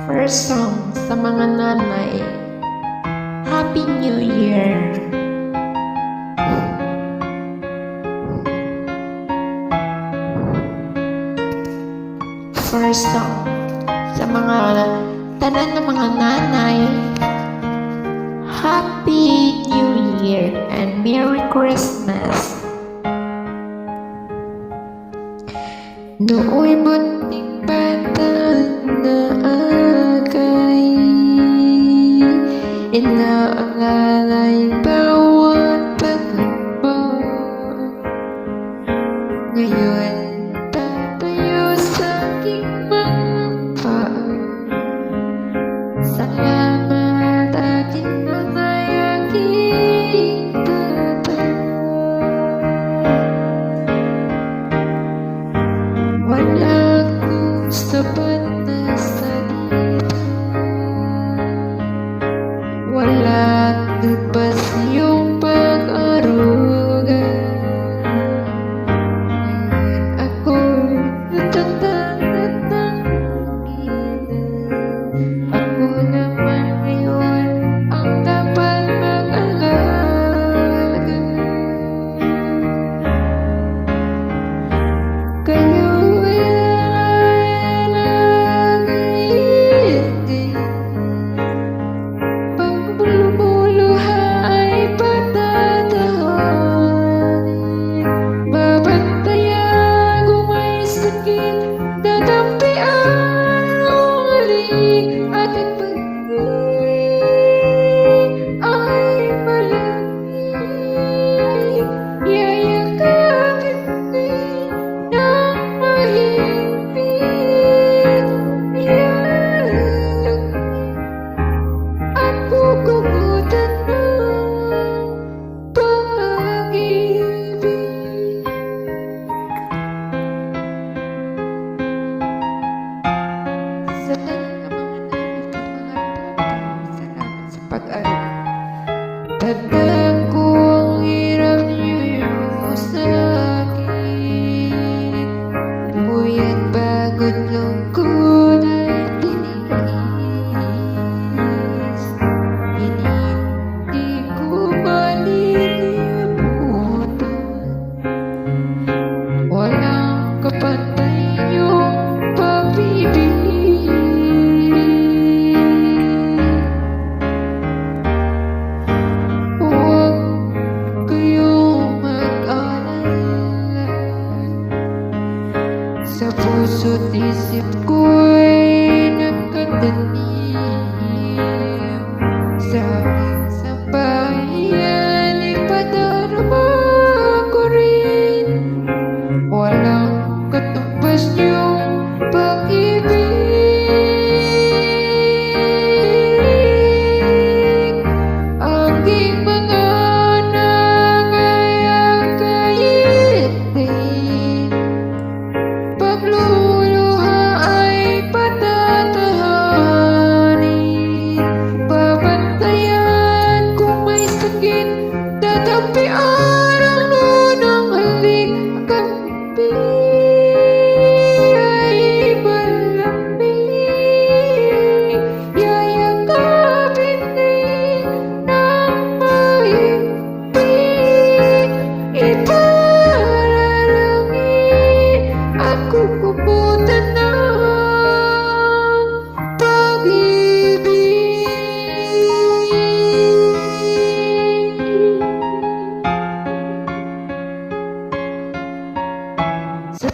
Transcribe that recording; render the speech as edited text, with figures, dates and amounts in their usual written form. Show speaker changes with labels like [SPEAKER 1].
[SPEAKER 1] First song sa mga nanay, Happy New Year! First song sa mga tanan ng mga nanay, Happy New Year and Merry Christmas! Nooy munting bata na agay, inaalalay bawat pagkakba. Ngayon tatayo sa aking mga paa. Salamat aking nanay, aking tatay. Wala akong sapat na salita, wala lupas yung pag-aruga. Ngayon ako'y natatanggap ng ina. Ako naman ngayon ang dapat mag-alaga. Kayo tanda ko ang hirap niyo sa akin. Puyat, pagod, lungkot at tinis. Hindi ko malilimutan. Walang kapantay yung pag-ibig. Sa puso't isip ko'y nagkatanim. Sa aking sambahayan ipadarama ko rin. Walang katumbas yung pag-ibig. Aking mga nangayagayitin. Pagluluha ay patatahanin. Babantayan kung may sakit, tatapian ang lunang halik. Kampi ay malamig, yayakapin din ng mahigpit. Ipararangin at kukubutan ng pag-ibig. Sa